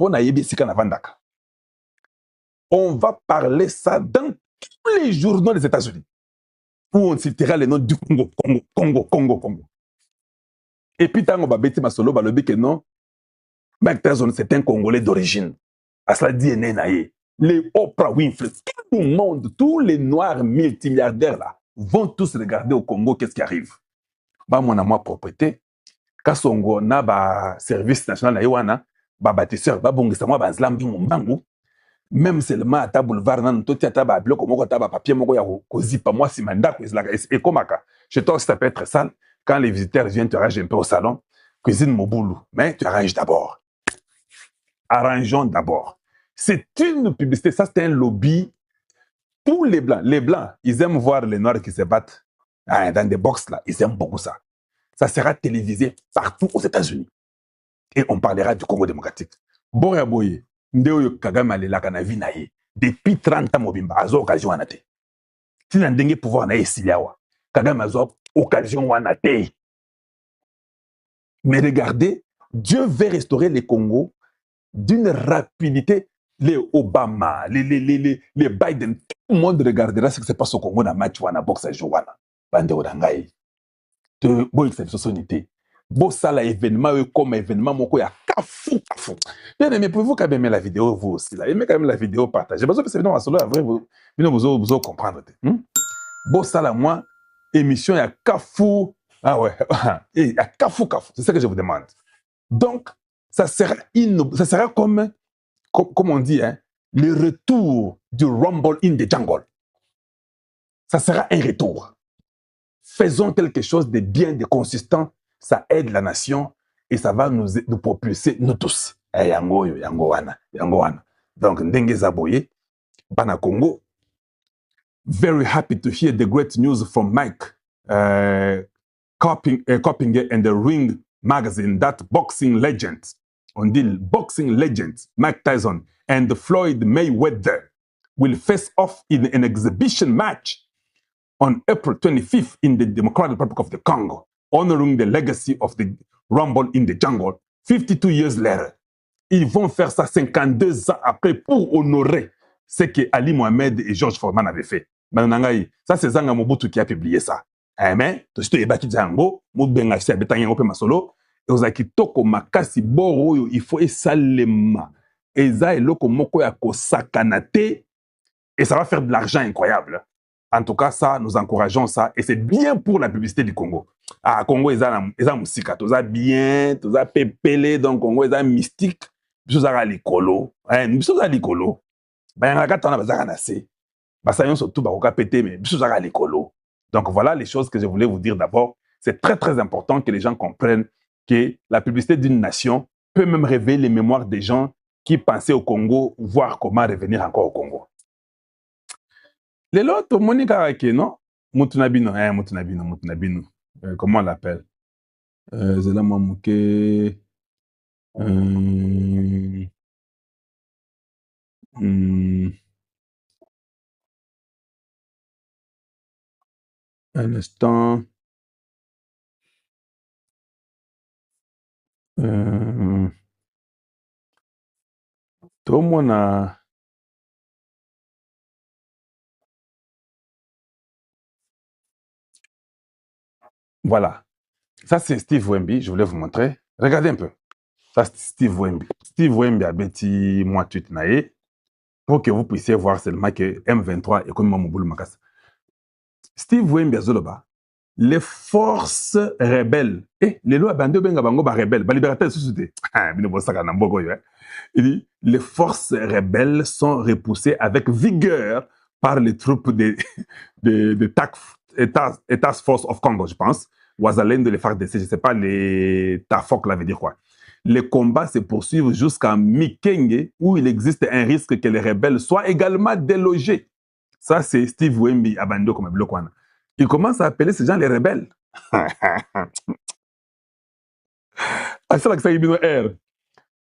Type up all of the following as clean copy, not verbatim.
Pona Yebisika Navandaka. On va parler ça dans tous les journaux des États-Unis. Où on citera le nom du Congo, Congo, Congo, Congo, Congo. Et puis, tant qu'on va bêter Masolo, le dit que non, Mike Tyson, c'est un Congolais d'origine. À cela dit, les Oprah Winfrey, tout le monde, tous les noirs multimilliardaires là, vont tous regarder au Congo qu'est-ce qui arrive. Bah, mon amour propriété, quand Songo na ba service national na Iwana, ba bâtisseur, ba bongisa moi ba zlam bangu, même seulement à ta boulevard nan to tiata ba bloc moko ta ba papier moko ya kozipa moi si manda ko izlaka et komaka. Chez toi ça peut être sale quand les visiteurs viennent te arranger un peu au salon, cuisine moboulou, mais tu arranges d'abord. Arrangeons d'abord. C'est une publicité, ça c'est un lobby pour les Blancs. Les Blancs, ils aiment voir les Noirs qui se battent dans des box là, ils aiment beaucoup ça. Ça sera télévisé partout aux États-Unis. Et on parlera du Congo démocratique. Boya boye, ndeo Kagame alelaka na vie na ye. Depuis 30 ans mobimba, azo occasion wana te. Tina ndenge pouvoir na ye siliawa. Kagame azo occasion wana te. Mais regardez, Dieu veut restaurer le Congo d'une rapidité. Les Obama, les Biden, tout le monde regardera ce qui se passe au Congo dans match wana boxe à Joana. Bande odangai. De bon exceptionnalité. Bon ça la événement comme événement moko ya kafu. Bien aimé, pouvez-vous quand même aimer la vidéo vous aussi là. Aimez quand même la vidéo, partagez. Parce que c'est évidemment solo vrai vous comprendre. Bon ça la moi émission ya kafu. Ah ouais. Et ya kafu. C'est ça que je vous demande. Donc ça sera comme on dit, hein, le retour du Rumble in the Jungle. Ça sera un retour. Faisons quelque chose de bien, de consistant. Ça aide la nation et ça va nous propulser, nous tous. Yango wana. Donc, Ndenge Zaboye, Bana Congo. Very happy to hear the great news from Mike Coppinger and the Ring magazine that boxing legend, on dit boxing legend, Mike Tyson and Floyd Mayweather will face off in an exhibition match on April 25th in the Democratic Republic of the Congo, honoring the legacy of the Rumble in the Jungle 52 years later. Ils vont faire ça 52 ans après pour honorer ce que Ali Mohamed et George Foreman avaient fait. Ça, c'est Zanga Mobutu qui a publié ça. Mais, tout ce qui est bâti Django, Moudbenga, c'est Betanyango Pe Masolo, et aux Akitoko Makasi Boro, il faut esalema. Et ça, loko moko ya kosakanate, et ça va faire de l'argent incroyable. En tout cas, ça, nous encourageons ça, et c'est bien pour la publicité du Congo. Ah, Congo, ils ont musika, tout ça bien, tout ça pépélé, donc Congo, ils ont mystique, tout ça likolo, tout ça likolo. Ben, on a bazaka surtout pété, mais tout ça likolo. Donc voilà les choses que je voulais vous dire d'abord. C'est très très important que les gens comprennent que la publicité d'une nation peut même révéler les mémoires des gens qui pensaient au Congo, voir comment revenir encore au Congo. Les autres, Monica Ake, non? Moutunabino. Comment on l'appelle? Zela Mamouke. Un instant. Tout le monde a... Voilà. Ça, c'est Steve Wemby. Je voulais vous montrer. Regardez un peu. Ça, c'est Steve Wemby. Steve Wemby a bêti moi tweet naé pour que vous puissiez voir seulement que M23 est comme Mamoboulou Makas. Steve Wemby a zoloba. Les forces rebelles. Les lois bandé benga bango ba rebelles. Ba libérateur de société. Il dit, les forces rebelles sont repoussées avec vigueur par les troupes de Task Force of Congo, je pense. Ouazalène de les FARDC, je ne sais pas, les TAFOC, là veut dire quoi. Les combats se poursuivent jusqu'à Mikenge, où il existe un risque que les rebelles soient également délogés. Ça, c'est Steve Wemby, Abando, comme Blokwana. Il commence à appeler ces gens les rebelles.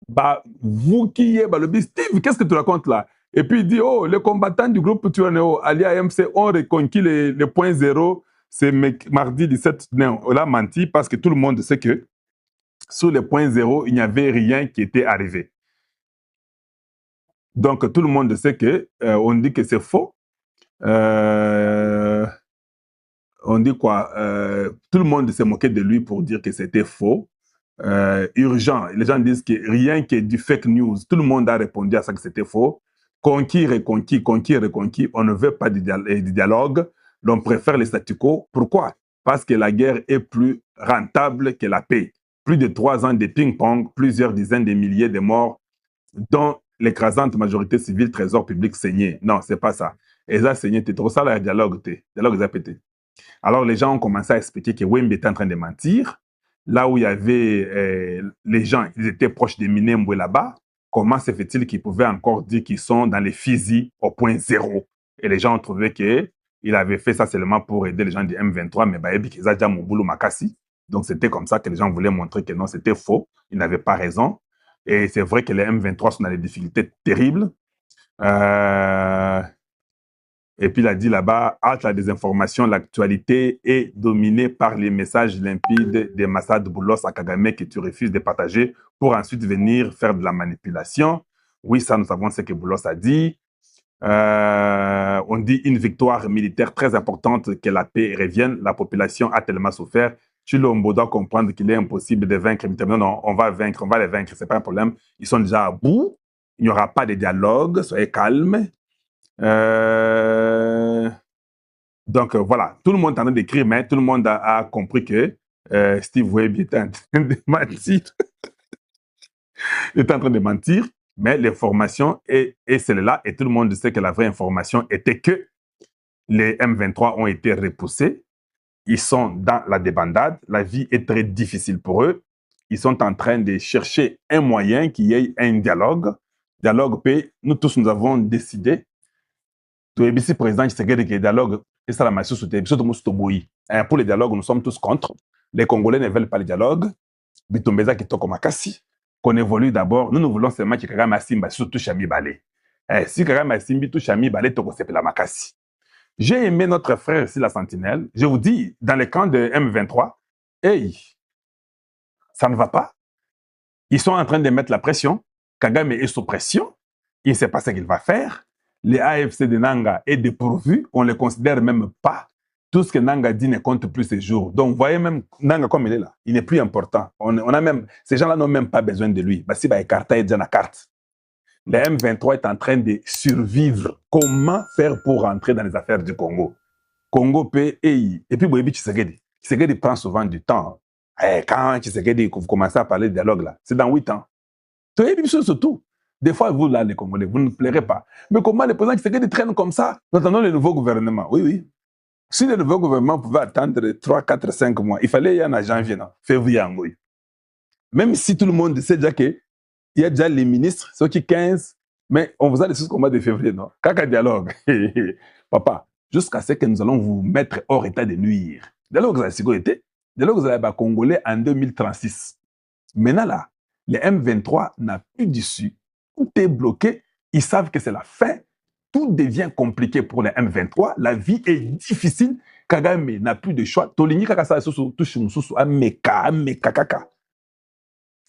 Bah, vous qui êtes, bah, le Steve, qu'est-ce que tu racontes là? Et puis il dit, oh, les combattants du groupe Tuaneo, allié à AMC, ont reconquis les points zéro. C'est mardi 17 mai. On a menti parce que tout le monde sait que sur les points zéro, il n'y avait rien qui était arrivé. Donc, tout le monde sait que, on dit que c'est faux. On dit quoi? Tout le monde s'est moqué de lui pour dire que c'était faux. Urgent. Les gens disent que rien que du fake news. Tout le monde a répondu à ça que c'était faux. Conquis, reconquis, conquis, reconquis. On ne veut pas du dialogue. On préfère le statu quo. Pourquoi? Parce que la guerre est plus rentable que la paix. Plus de 3 ans de ping-pong, plusieurs dizaines de milliers de morts, dont l'écrasante majorité civile, trésor public saigné. Non, c'est pas ça. Et ça saigné, c'est trop ça, le dialogue, dialogue, ça pété. Alors, les gens ont commencé à expliquer que Wembe était en train de mentir. Là où il y avait les gens, ils étaient proches de Minembwe là-bas. Comment se fait-il qu'ils pouvaient encore dire qu'ils sont dans les fusils au point zéro? Et les gens ont trouvé qu'il avait fait ça seulement pour aider les gens du M23, mais Bayebi Kizaja Moboulou Makassi. Donc, c'était comme ça que les gens voulaient montrer que non, c'était faux. Ils n'avaient pas raison. Et c'est vrai que les M23 sont dans des difficultés terribles. Et puis il a dit là-bas, hâte la désinformation, l'actualité est dominée par les messages limpides des Massad Boulos à Kagame que tu refuses de partager pour ensuite venir faire de la manipulation. Oui, ça, nous savons ce que Boulos a dit. On dit une victoire militaire très importante, que la paix revienne. La population a tellement souffert. Chilombo doit comprendre qu'il est impossible de vaincre militairement. Non, on va vaincre, on va les vaincre, c'est pas un problème. Ils sont déjà à bout. Il n'y aura pas de dialogue, soyez calmes. Donc voilà, tout le monde est en train d'écrire, mais tout le monde a compris que Steve Webb était en train de mentir. Il était en train de mentir, mais l'information est celle-là, et tout le monde sait que la vraie information était que les M23 ont été repoussés. Ils sont dans la débandade. La vie est très difficile pour eux. Ils sont en train de chercher un moyen qu'il y ait un dialogue. Dialogue, nous tous, nous avons décidé. Pour le dialogue, pour le dialogue, nous sommes tous contre. Les Congolais ne veulent pas le dialogue. Qu'on évolue d'abord. Nous voulons seulement que Kagame Asimba surtout Chami Balé. Si Kagame Asimbi tout Chami Balé, c'est la Makassi. J'ai aimé notre frère ici, la Sentinelle. Je vous dis, dans le camp de M23, hey, ça ne va pas. Ils sont en train de mettre la pression. Kagame est sous pression. Il ne sait pas ce qu'il va faire. Les AFC de Nanga est dépourvu. On ne les considère même pas. Tout ce que Nanga dit ne compte plus ces jours. Donc, vous voyez même Nanga comme il est là. Il n'est plus important. On a même, ces gens-là n'ont même pas besoin de lui. Si Baïkarta est déjà dans la carte. Le M23 est en train de survivre. Comment faire pour rentrer dans les affaires du Congo? Congo paie et puis Boyebi Tshisekedi. Tshisekedi prend souvent du temps. Quand Tshisekedi, vous commencez à parler de dialogue là, c'est dans 8 ans. Surtout. Des fois, vous là, les Congolais, vous ne plairez pas. Mais comment les présidents Tshisekedi traînent comme ça? Nous attendons le nouveau gouvernement. Oui. Si le nouveau gouvernement pouvait attendre 3, 4, 5 mois, il fallait y en janvier, non? Février, en Goy. Même si tout le monde sait déjà que il y a déjà les ministres, ceux qui 15, mais on vous a laissé jusqu'au mois de février, non? Caca dialogue. Papa, jusqu'à ce que nous allons vous mettre hors état de nuire. Dialogue, vous avez sécurité. Dialogue, vous avez Congolais en 2036. Maintenant, là, les M23 n'a plus d'issue. Tout est bloqué. Ils savent que c'est la fin. Tout devient compliqué pour les M23. La vie est difficile. Kagame n'a plus de choix. Tolini Kakasa touche Ameka.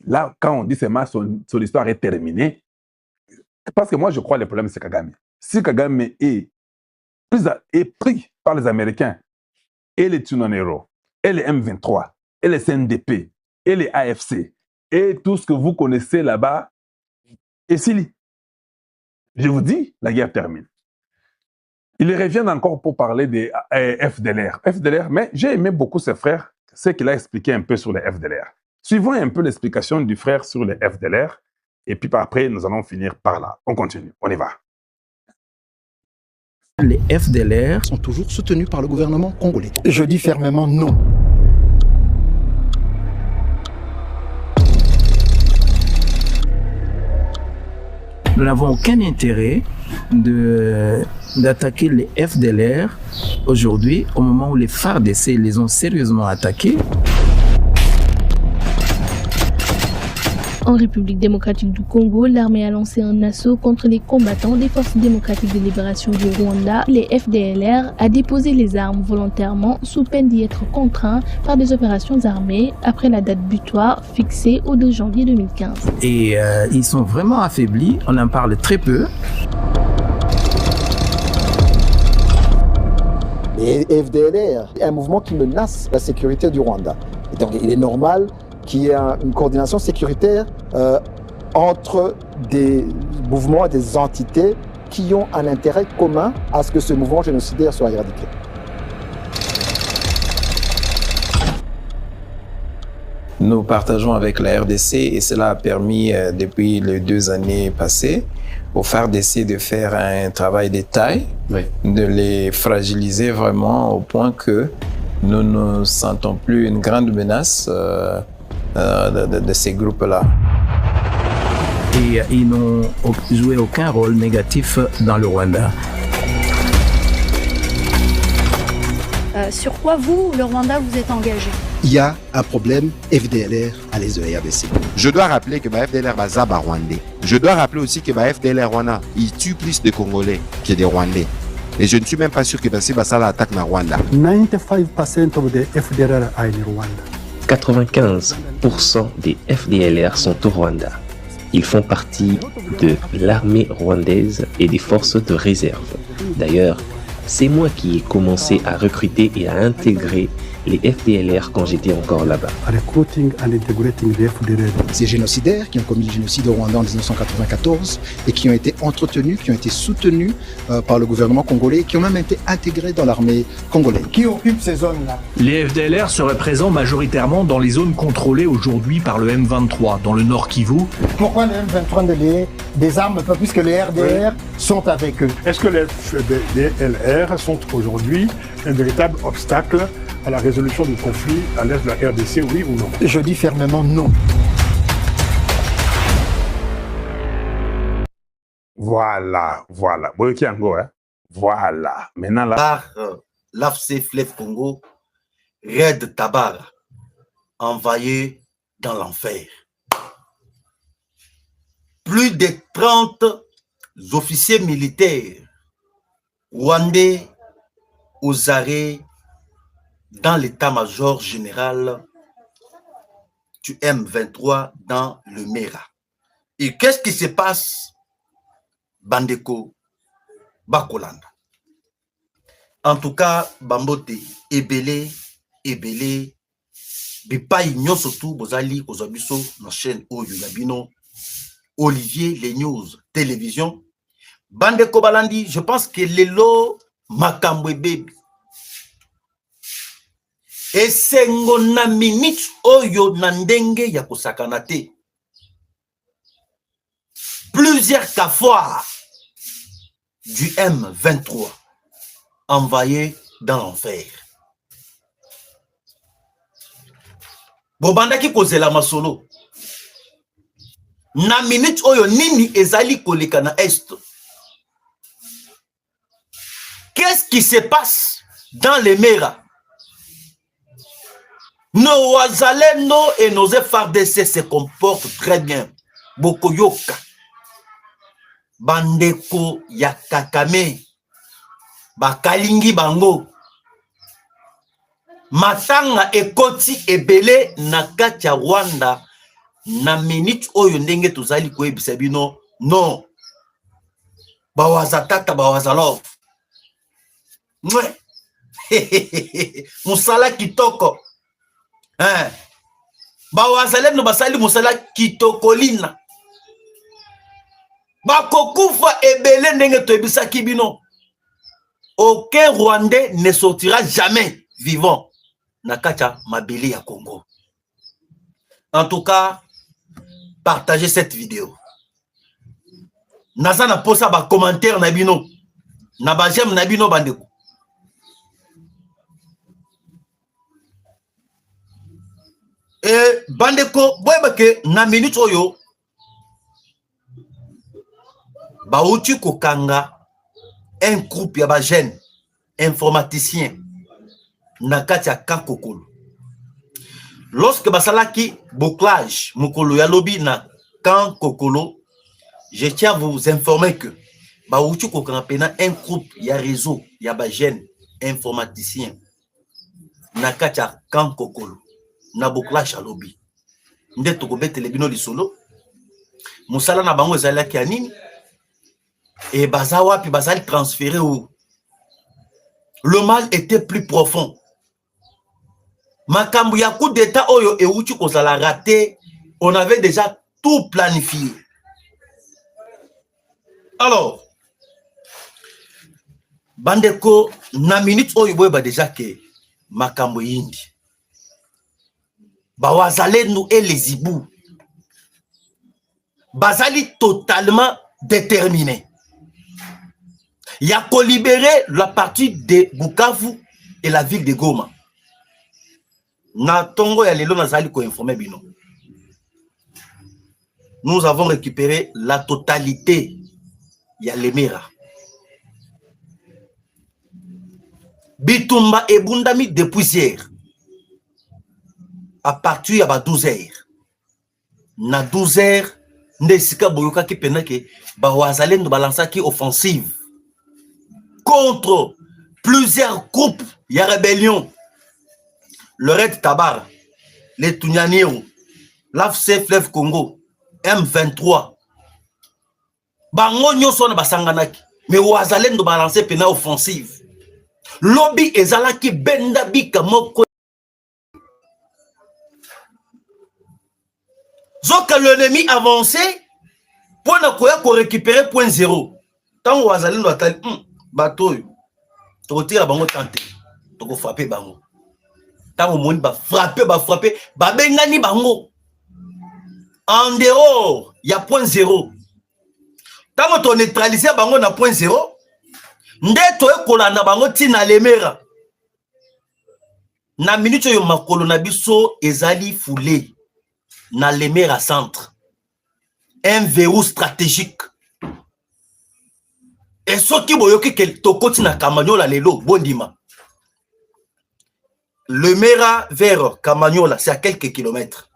Là, quand on dit que son histoire est terminée, parce que moi, je crois que le problème, c'est Kagame. Si Kagame est pris par les Américains, et les Tunanero, et les M23, et les CNDP, et les AFC, et tout ce que vous connaissez là-bas, et Sili, je vous dis, la guerre termine. Ils reviennent encore pour parler des FDLR. Mais j'ai aimé beaucoup ses frères, ce qu'il a expliqué un peu sur les FDLR. Suivons un peu l'explication du frère sur les FDLR, et puis après, nous allons finir par là. On continue, on y va. Les FDLR sont toujours soutenus par le gouvernement congolais. Je dis fermement non. Nous n'avons aucun intérêt d'attaquer les FDLR aujourd'hui, au moment où les FARDC les ont sérieusement attaqués. En République démocratique du Congo, l'armée a lancé un assaut contre les combattants des Forces démocratiques de libération du Rwanda, les FDLR, à déposer les armes volontairement sous peine d'y être contraints par des opérations armées après la date butoir fixée au 2 janvier 2015. Et ils sont vraiment affaiblis, on en parle très peu. Les FDLR est un mouvement qui menace la sécurité du Rwanda. Et donc il est normal qu'il y ait une coordination sécuritaire entre des mouvements et des entités qui ont un intérêt commun à ce que ce mouvement génocidaire soit éradiqué. Nous partageons avec la RDC et cela a permis, depuis les 2 années passées, au FARDC de faire un travail de taille, de les fragiliser vraiment au point que nous ne sentons plus une grande menace de ces groupes-là. Et ils n'ont joué aucun rôle négatif dans le Rwanda. Sur quoi vous, le Rwanda, vous êtes engagé? Il y a un problème FDLR à l'est de la RDC. Je dois rappeler que ma FDLR Bazaba Rwandais. Je dois rappeler aussi que ma FDLR Rwanda, il tue plus de Congolais que des Rwandais. Et je ne suis même pas sûr que Basala attaque na Rwanda. 95% of the FDLR are in Rwanda. 95% des FDLR sont au Rwanda. Ils font partie de l'armée rwandaise et des forces de réserve. D'ailleurs, c'est moi qui ai commencé à recruter et à intégrer les FDLR quand j'étais encore là-bas. Ces génocidaires qui ont commis le génocide au Rwanda en 1994 et qui ont été entretenus, qui ont été soutenus par le gouvernement congolais, qui ont même été intégrés dans l'armée congolaise. Qui occupe ces zones-là? Les FDLR seraient présents majoritairement dans les zones contrôlées aujourd'hui par le M23, dans le Nord Kivu. Pourquoi le M23 des armes, pas puisque les RDR sont avec eux? Est-ce que les FDLR sont aujourd'hui un véritable obstacle à la résolution du conflit à l'est de la RDC, oui ou non? Je dis fermement non. Voilà. Boyokiango, hein? Voilà. Maintenant là. Par l'AFC Fleuve Congo, Red Tabar, envoyé dans l'enfer. Plus de 30 officiers militaires rwandais aux arrêts dans l'état-major général du M23 dans le Mera. Et qu'est-ce qui se passe, Bandeko Bakolanda? En tout cas, Bambote, Ebele, Bipai Nyosotu, Bozali, Ozabiso, la chaîne Oyo Yabino, Olivier, les news, télévision. Bandeko Balandi, je pense que Lelo Makambwe Baby. Et sengo na minute oyo nandenge ya kosakana te. Plusieurs cafoires du M23 envoyés dans l'enfer. Bobandaki kozela masolo. Na minute oyo nini ezali koleka na est. Qu'est-ce qui se passe dans les Mera? Nos Wazalendo et nos FARDC se comportent très bien. Bokoyoka. Bandeko ya Kakame. Bakalingi bango. Matanga ekoti ebele na kati ya Rwanda. Na minute oyo ndenge tozali koyebisa bino. Non. Bawazatata bawazalov. Mwe. Musala kitoko. Bawazalem no basali musala kitokolina. Bakokufa ebele ndenge toyebisa kibino. Aucun Rwandais ne sortira jamais vivant na kacha mabeli ya Congo. En tout cas, partagez cette vidéo. Naza na posa ba commentaire na bino. Na ba j'aime na bino bandeko. Et bandeko boyeba ke na minute oyo bauti kokanga un groupe ya ba jeune informaticien na kati ya Kakokolo. Lorsque basalaki bouclage mukolo ya lobi na quand Kokolo, je tiens à vous informer que Baouchu Kokampena, un groupe, il y a réseau, il y a des jeunes informaticiens. Nakacha quand Kokolo, Nabokla Chalobi. Nde Tokobé Telebino Lisolo. Moussala Nabango Zala Kianini. Et Bazawa, puis Bazal transféré où le mal était plus profond. Makambu ya coup d'état oyo et Ouchu Kozala raté, on avait déjà tout planifié. Alors, Bandeko, na minute oyo boyeba déjà que Makambu yindi. Bawazale nous et les Ibou. Bazali totalement déterminé. Il y a qu'à libérer la partie de Bukavu et la ville de Goma. Na Tongo ya lelo nazali ko informer bino. Nous avons récupéré la totalité. Il y a Lemera. Bitumba et Bundami depuis hier. À partir de 12 heures. Na 12 heures, Nesika Boyoka qui penake Bawazalen de balança qui offensive contre plusieurs groupes. Il y a rébellion. Le Red Tabar, les Tunyaniru, l'AFC Fleuve Congo, M23. Bango nyoso na basanganaki. Mais Wazalen de balancer pena offensive. Lobby ezalaki benda bika moko. Zoka l'ennemi avancé, pour ne récupérer point zéro. Tant Wazalen doit être bateau, tu retires bango tante, tu frapper bango. Tant au monde va frapper, ba bengani bango. En dehors, il y a point zéro. Tant tu neutraliser bango na point zéro, ndeto ekolanda bango tina Lemera. Na minute yo makolo na biso ezali foulé. Na Lemera centre. Un verrou stratégique. Et ce qui boyoki que tokoti na Kamanyola lelo bondima. Lemera vers Kamanyola, c'est à quelques kilomètres.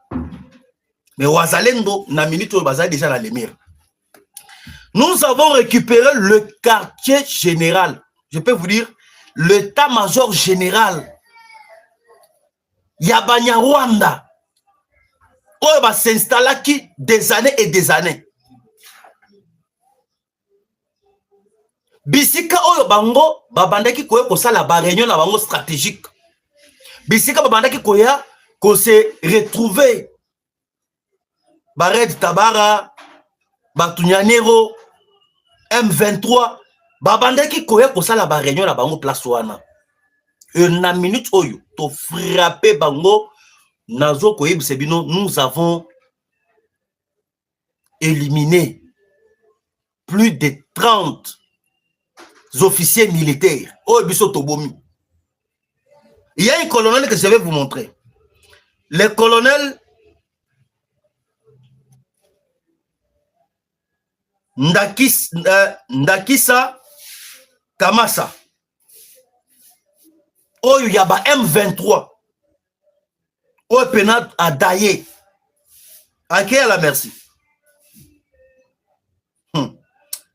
Mais Wazalendo, na minute bazali déjà na Lemera. Nous avons récupéré le quartier général. Je peux vous dire, l'état-major général. Yabanya Rwanda. On va s'installer qui des années et des années. Bisika oyo bango babandaki koya ko sala ba réunion na bango stratégique. Bisika babandaki koya ko se retrouver ba Red Tabara, ba Tunyanero, M23 babandaki koya ko sala ba réunion na bango place wana. Une minute oyo to frapper bango. Nous avons éliminé plus de 30 officiers militaires. Il y a un colonel que je vais vous montrer. Le colonel Ndakisa Kamasa. Oh, il y a M23. Au pénal à Daye. À qui à la merci?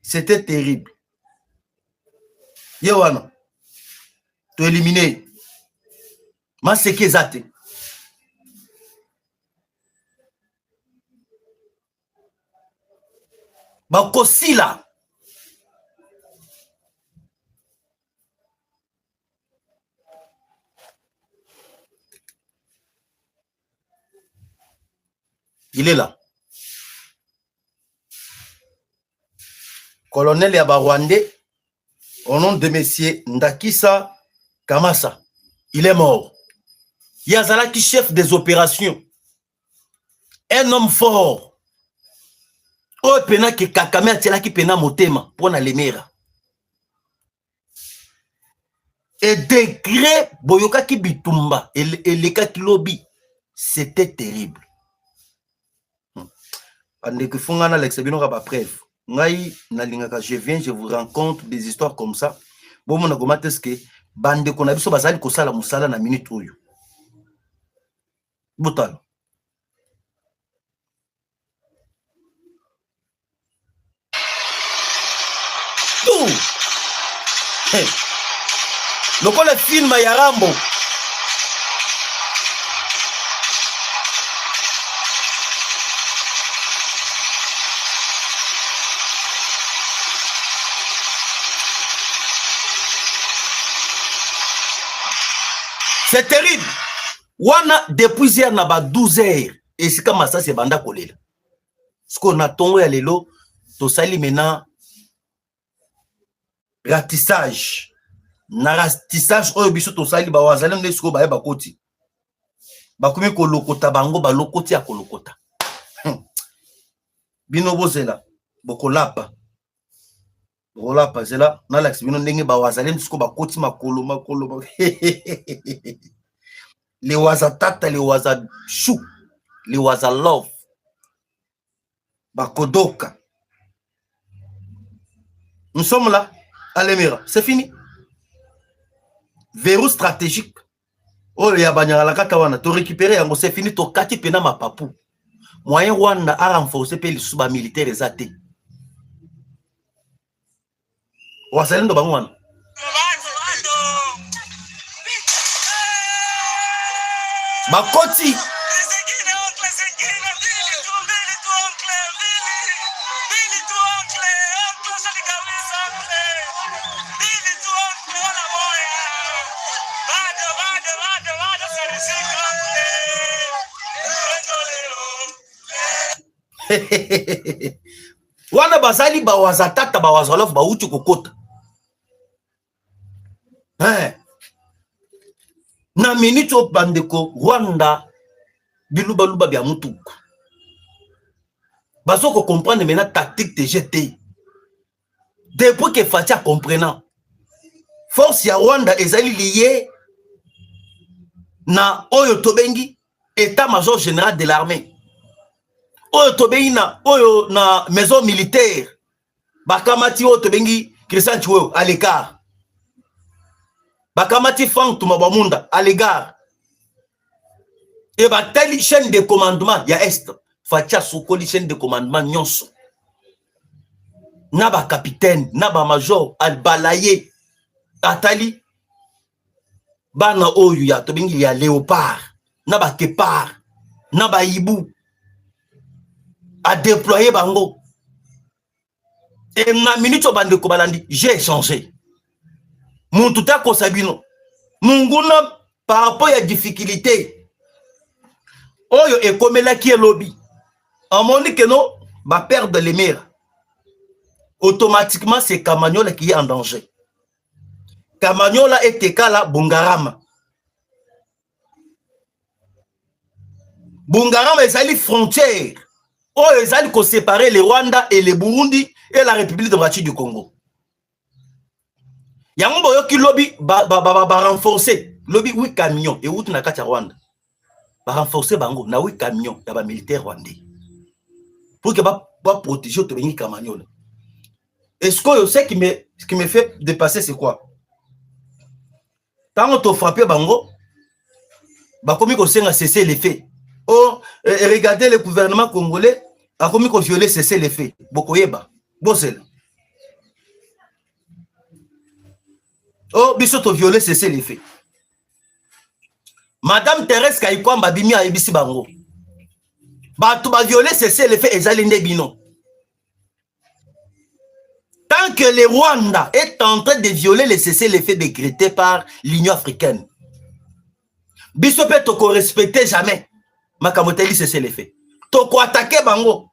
C'était terrible. Yowana. Tu éliminé. Ma c'est qui zate. Bakosi là. Il est là. Colonel Yabarwandé, au nom de monsieur Ndakisa Kamasa, il est mort. Yazalaki, chef des opérations. Un homme fort. Oh, pena ki kakame atela ki pena motema pour na Lemera. Et décret boyoka ki bitumba et leka ki lobby, c'était terrible. Andeke fungana l'exebino ka ba preuve. Ngai na lingaka je viens, je vous rencontre des histoires comme ça. Bon mon agomateske bande ko na biso bazali ko sala musala na minute oyo. Botalo. tout. Donc on le film ya Rambo. C'est terrible. Wana depuis hier na ba 12 heures et c'est comme ça c'est banda kolela. Ce qu'on attend ya lelo to sali maintenant ratissage. Na ratissage oyo biso to sali ba wazalem ne siko ba ba koti. Ba kumi ko lokota bango ba lokoti ya kolokota. Bino bozela bokolapa. Bokolapa zela na lax bino ndenge ba wazalem siko ba koti makolo. Les waza tata, les waza chou, les waza love, bakodoka. Nous sommes là, à l'Émirat. C'est fini. Verrou stratégique. Oh, il y a Banyalaka Kawana. Tu récupères, c'est fini. Tu kati pena ma papou. Moyen Rwanda a renforcé les sous militaires et athées. Wasalem de Bangwana. Bakoti. Wana bazali ba wazatata ba wazolof ba uchu kokota. Na minute au bandeko Rwanda biluba luba bia mutuku. Baso ko comprendre maintenant tactique de GT. Depuis que Fatia comprenant force ya Rwanda ezali lié na oyo tobengi état-major général de l'armée. Oyo tobengi na oyo na maison militaire. Bakamati oyo tobengi Christian Chiwewe à l'écart. Bakamati Frank Tumabamunda à l'égard. Et bah telle chaîne de commandement ya est. Fatia Sokoli chaîne de commandement nyonso. Naba capitaine, naba major al balaye. Atali. Bana oyo ya tobengi ya léopard. Naba kepard. Naba hibou. A déployer bango. Et na minute bande kobalandi, j'ai changé. Mon tout à Kosabino. Munguna par rapport à difficulté. Oyo et comme là qui est lobby. En mon dit que non, va perdre les mers. Automatiquement, c'est Kamagnola qui est en danger. Kamagnola est Tekala Bungarama. Bungarama est allé frontière. Oh, ils allaient séparer le Rwanda et le Burundi et la République démocratique du Congo. Yango yoki lobby ba renforcer lobby 8 camions et où na kati Rwanda. Ba renforcer bango na 8 camions ya ba militaire rwandais. Pour que ba protéger to bengi Kamagnola. Et ce que je sais qui me fait dépasser c'est quoi? Quand on te frappé bango ba komi ko senga cesser les faits. Oh, regardez le gouvernement congolais a commis qu'on violer cesser les faits. Bokoyeba, Bosel. Oh, bisoto violer cesser les faits. Madame Thérèse Kaikwamba bimi a ebisi bango. Ba tu ba violer cesser les faits ezalinde bino. Tant que le Rwanda est en train de violer les cesser les faits décrétés par l'Union africaine. Bisope toko respecter jamais. Makamoteli cesser les faits. Toko attaquer bango.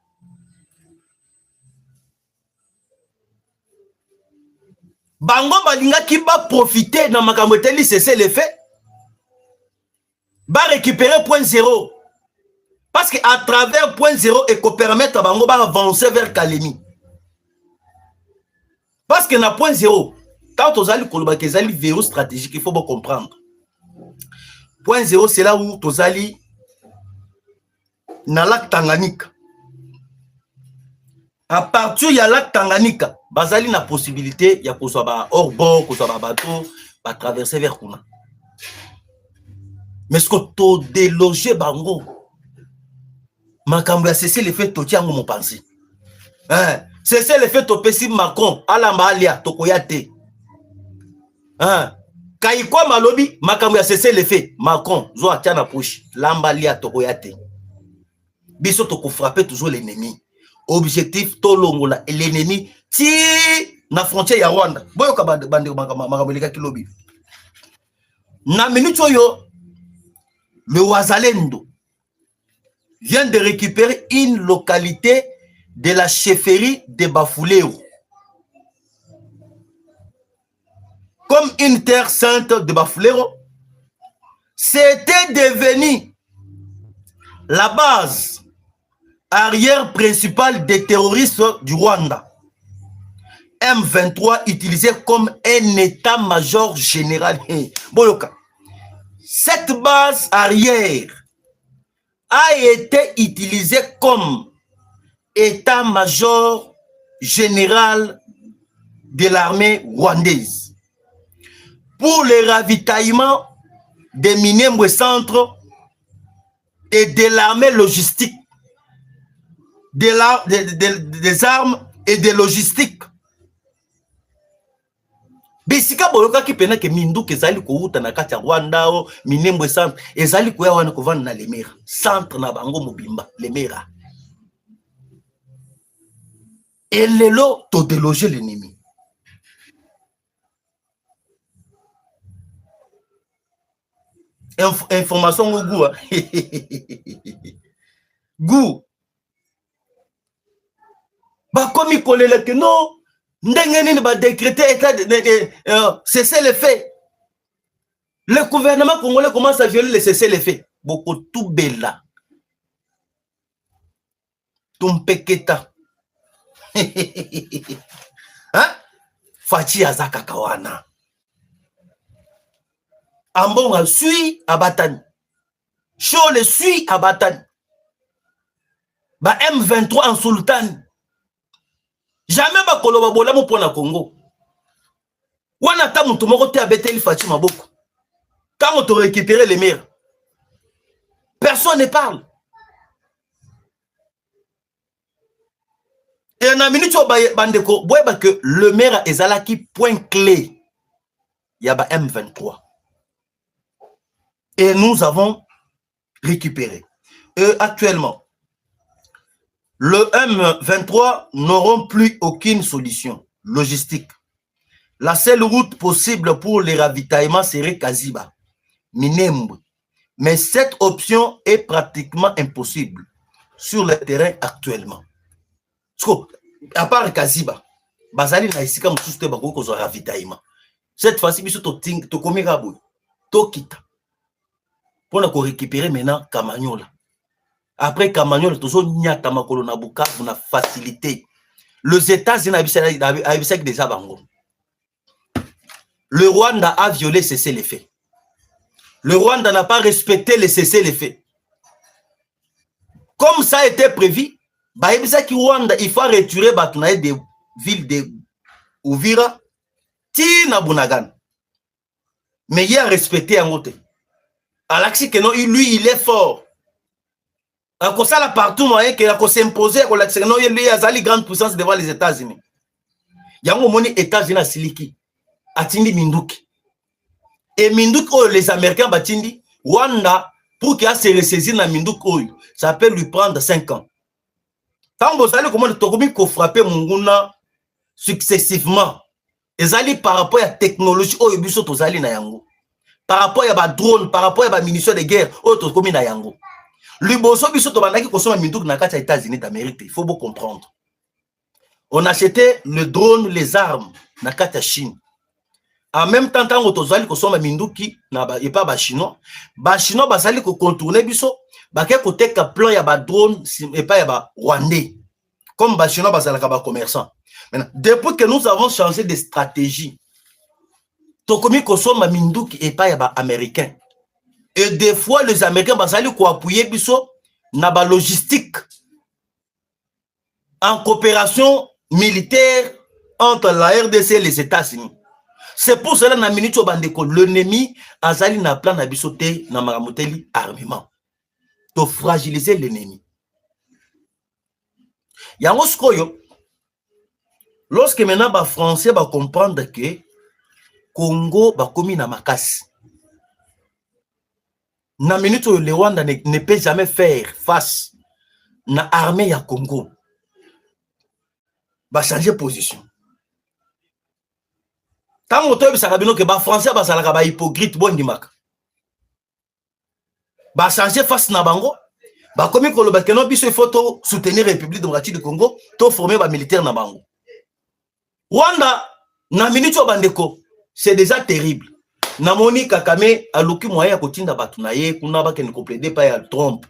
Bango balinga qui va profiter dans makamoteli cesser les faits. Va récupérer point zéro. Parce qu'à travers point zéro, et qu'on permettre à bango avancer vers Kalemi. Parce que dans point zéro, quand on a le verrou stratégique, il faut bien comprendre. Point zéro, c'est là où tu as na lac Tanganyika. À partir de lac Tanganyika, bazali na possibilité ya ko ba hors bord, ko ba bateau, ba traverser vers Kuna. Mais ce que to déloger bango. Makambo ya cesser les faits to tiango mon pensée. c'est le fait topesi Macron alamba alia tokoyate. Hein? Kaikwa malobi makambo ya cessez le fait Macron zo atiana push lamba alia tokoyate. Biso toko frapper toujours l'ennemi. Objectif tolongola l'ennemi ti na frontière ya Rwanda. Boyoka bande makambo leka kilobi. Na minute oyo le Wazalendo vient de récupérer une localité de la chefferie de Bafouléo comme une terre sainte de Bafouléo. C'était devenu la base arrière principale des terroristes du Rwanda. M23 utilisé comme un état-major général. Boyoka. Cette base arrière a été utilisée comme état-major général de l'armée rwandaise pour le ravitaillement des Minembwe Centre et de l'armée logistique, des armes et de logistique. Bisika boyoka ki pena ke minduki ezali ko uta na kati ya Rwanda o Minembwe Centre ezali ko ya wana ko vanda na Lemera centre na bango mobimba Lemera. Et lelo to déloger l'ennemi. Information au goût. Goût. Bah comme il connaît le que non. Ndengeni va décréter état de cesser les faits. Le gouvernement congolais commence à violer les cesser les faits. Beaucoup tout bella. Tumpeketa. Hein? Fachi azaka kawana. Ambonga suit Abatani. Chaud le suit Abatani. Ba M23 en sultan. Jamais ba koloba bola mo pona Congo. Wana ta mutu moko te abeteli Fachi maboko. Quand on te récupérer les mers. Personne ne parle. Et en a minute bandeko boyeba que le maire ezalaki point clé. Yaba M23. Et nous avons récupéré. Et actuellement, le M23 n'auront plus aucune solution logistique. La seule route possible pour les ravitaillements serait Kaziba, Minembwe. Mais cette option est pratiquement impossible sur le terrain actuellement. À part Kaziba, Bazali na isika mususte bako ko ravitaillement. Cette fois-ci, biso to komira boy, to kita. Pour nous récupérer maintenant Kamanyola. Après Kamanyola, toujours nyata makolo na Bukavu na facilité. Les États-Unis avec des abango. Le Rwanda a violé cessez-le-feu. Le Rwanda n'a pas respecté les cessez-le-feu. Comme ça a été prévu, Rwanda, il faut retirer Batnaï des villes de Uvira, Tina Bunagan. Mais il a respecté un côté. Alaxi que non, lui, il est fort. Comme ça, là, partout, il a s'imposer, il a une grande puissance devant les États-Unis. Il y a un moment, les États-Unis, Siliki, Atindi Minduki. Et Minduki, les Américains, Batindi, Rwanda, pour qu'il se ressaisisse dans Minduki, ça peut lui prendre 5 ans. Tant que vous savez comment vous frappez Munguna successivement, ils allaient par rapport à la technologie, par rapport à la drone, par rapport à la munitions de guerre, il faut bien comprendre. On achetait le drone, les armes, dans la Chine. En même temps, quand on a consommé Minduki, et pas les Chinois, les Chinois ont contourné biso, côté plan ya ba drone et pas ya Rwandais. Comme les Chinois ont commerçants. Maintenant, depuis que nous avons changé de stratégie, Tokomi consomme Minduki et pas ya Américains. Et des fois, les Américains ont appuyé biso na ba logistique en coopération militaire entre la RDC et les États-Unis. C'est pour cela que l'ennemi azali na plan na bisote na maramoteli armement. To fragiliser l'ennemi. Yango skoyo Lorsque maintenant les Français va comprendre que Congo va commis na makasi. Na minute où le Rwanda ne peut jamais faire face na armée ya Congo. Va changer position. Tant que tu as que les Français va hypocrite bon dimaka. Va changer face na bango. Va commis que le Bakeno biso faut soutenir la République démocratique du Congo, to former ba militaire na bango. Rwanda na minute bandeko, c'est déjà terrible. Namoni Kakame aluki moyen kotinda batu na ye kuna ba ken compléter pa ya Trump.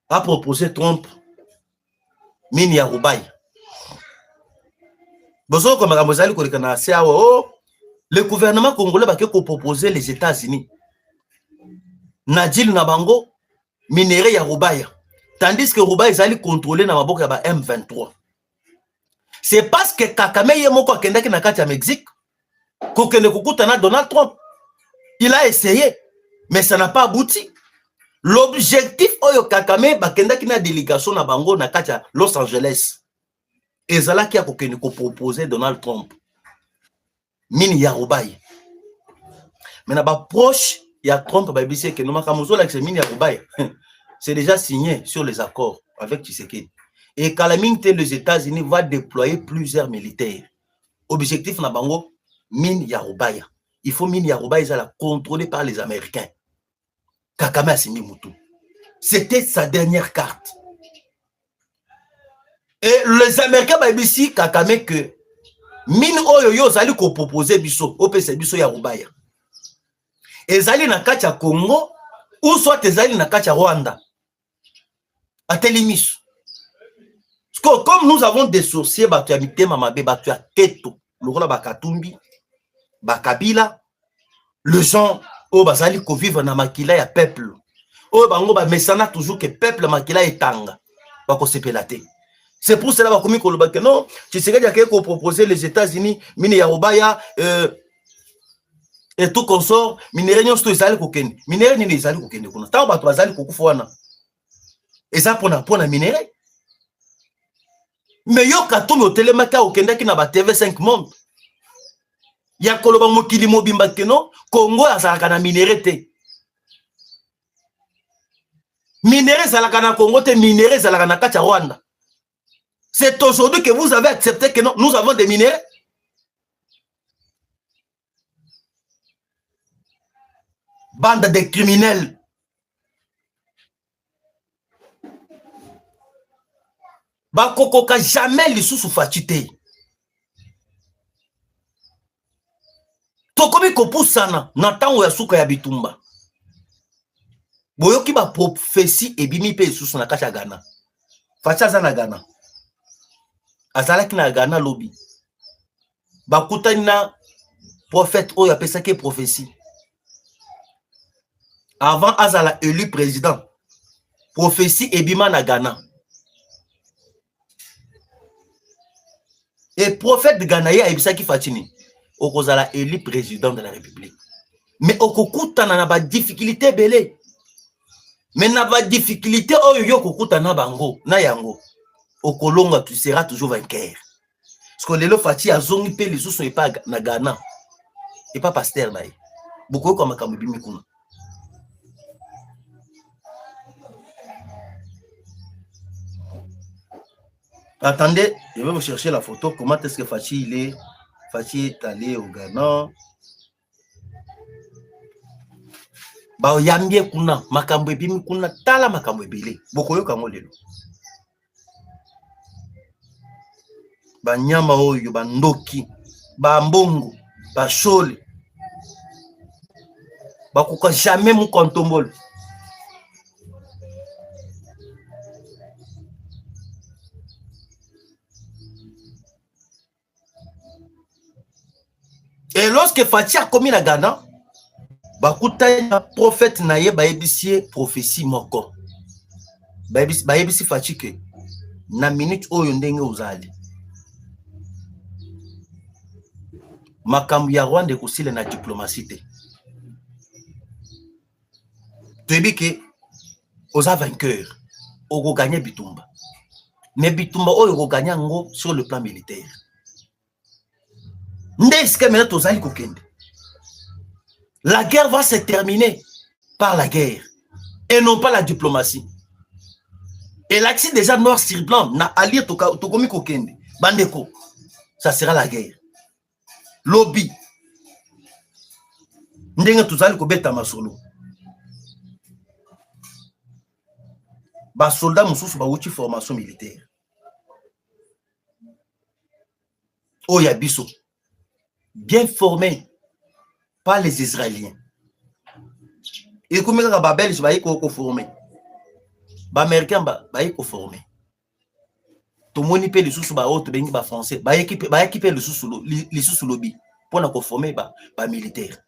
A proposé Trump mini ya Rubai. Bozo comme Ramozali ko rekana le gouvernement congolais va que proposer les États-Unis. Nadil na bango minéraux ya Rubai. Tandis que Rubai zali contrôler na maboka ba M23. C'est parce que Kakame yemoko akendaki na kati ya Mexique. Donald Trump, il a essayé, mais ça n'a pas abouti. L'objectif, Oyo Kakame, bakenda ki na délégation na bango na katia Los Angeles. Et zala qui a proposé Donald Trump. Mini Yaroubaï. Mais na ba proche, il y a Trump, ba bisi que nous makamuzo la Mini Yaroubaï. C'est déjà signé sur les accords avec Tshisekedi. Et Kalaminte, les États-Unis va déployer plusieurs militaires. Objectif na bango mine Yaroubaya. Il faut mine Yaroubaya la contrôlée par les Américains. Kakame a signé Moutou. C'était sa dernière carte. Et les Américains bah ici Kakame que mine oyo zali ko proposer biso OPC biso Yaroubaya. Et zali na kacha Congo ou soit zali na kacha Rwanda. Atelimis. Comme nous avons des sorciers batu amité mamabe batu ya Keto, Lokola Bakatumbi, Bakabila, le gens au bazali ko vivre na makila ya peuple. O bango ba mesana toujours que peuple makila etanga. Bako sepelate. C'est pour cela bakomi ko lobake non, Tshisekedi a ko proposer les États-Unis mine ya Rubaya et tout consort, minéraux nyonso ezali ko kende. Minéraux ni ezali ko kende kuna. Ta bato bazali ko kufuana. Eza pona minéraux. Mais yo katomi otelemaka okendaki na ba TV5 monde. Ya koloba mokili mobimba keno Congo azalaka na minéraux te. Minéraux zalaka na Congo te, minéraux zalaka na kati ya Rwanda. C'est aujourd'hui que vous avez accepté que non, nous avons des minéraux. Bande de criminels. Bakokoka jamais les sous fatité. Tokomi kopusana na tango ya suka ya bitumba. Boyoki ba prophétie ebimi pe sous na kacha Ghana. Facha na Ghana. Azalaki na Ghana lobby. Bakutani na prophète oyo apesaki prophétie. Avant Azala élu président. Prophétie ebima na Ghana. Et prophète de Ghana a ebisaki Fatini. Okozala élu président de la République. Mais okokuta na ba difficulté belé. Mais na ba difficulté oyo yo kokuta na bango na yango. Okolonga tu seras toujours vainqueur. Parce que lelo Fati azongi pe les sous sont pas na Ghana. Et pas pasteur naï. Beaucoup comme kamubimi kuna. Attendez, je vais vous chercher la photo. Comment est-ce que Fachi il est? Fachi est allé au Ghana. Ba yambie kuna makambo ebimi kuna tala makambo ebele. Bokoyo kango lelo. Ba nyama oyo ba ndoki, ba mbongo, ba shole. Ba kuka jamais mu kontombolo. Et lorsque Fati a commis la Ghana, bakuta prophète naye ba ebisie prophétie moko. Ba ebisi Fati ke na minute oyo ndenge uzali. Makambu ya Rwanda kusile na diplomatie te. Tebi ke oza vainqueur, oko gagner bitumba. mais bitumba oyo gagner sur le plan militaire. N'est-ce que maintenant tozali kokende? La guerre va se terminer par la guerre et non pas la diplomatie. Et l'axe déjà noir sur blanc na allié tokomi kokende bandeko, ça sera la guerre. Lobby ndenge tozali kobeta masolo. Ba soldats mususu ba uti formation militaire. Oya biso bien formés par les Israéliens. Et comme les Belges ba yiko formé, ba Américains ba yiko formé. To moni pe les sous ba autre bengi ba français, ba équipe les sous lobby pour na ko former ba militaire.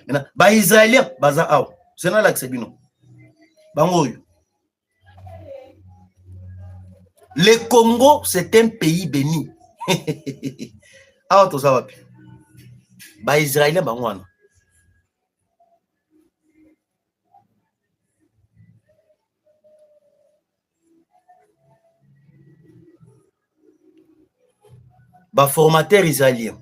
Maintenant ba Israéliens baza aw, c'est na l'accès bino. Bangoyo. Le Congo, c'est un pays béni. Ah, tout ça va. Bah, Israélien, bah, moi. Bah, formateur israélien.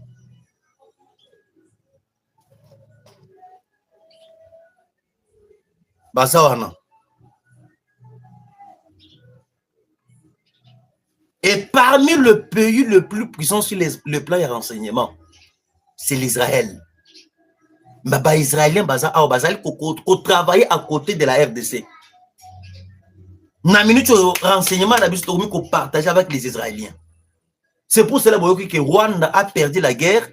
Bah, ça va, non. Et parmi le pays le plus puissant sur le plan des renseignements, c'est l'Israël. Mais les Israéliens ont travaillé à côté de la RDC. Na minute renseignement qu'on partage avec les Israéliens. C'est pour cela que Rwanda a perdu la guerre,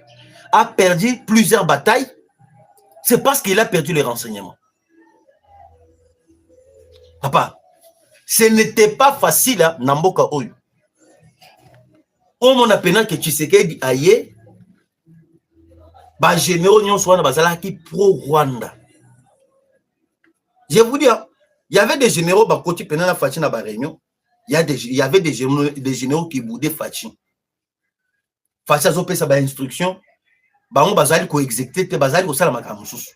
a perdu plusieurs batailles. C'est parce qu'il a perdu les renseignements. Papa, ce n'était pas facile à Namboka Oyo. On a peine que Tshisekedi aye, ba généraux nyon soit bazala qui pro Rwanda. Je vous dis, il y avait des généraux ba côté peine la Fachi na ba réunion, il y avait des généraux qui boudaient Fachi. Fachi a zopé sa ba instruction, ba on bazali ko exécuter te bazali ko sala makamususu.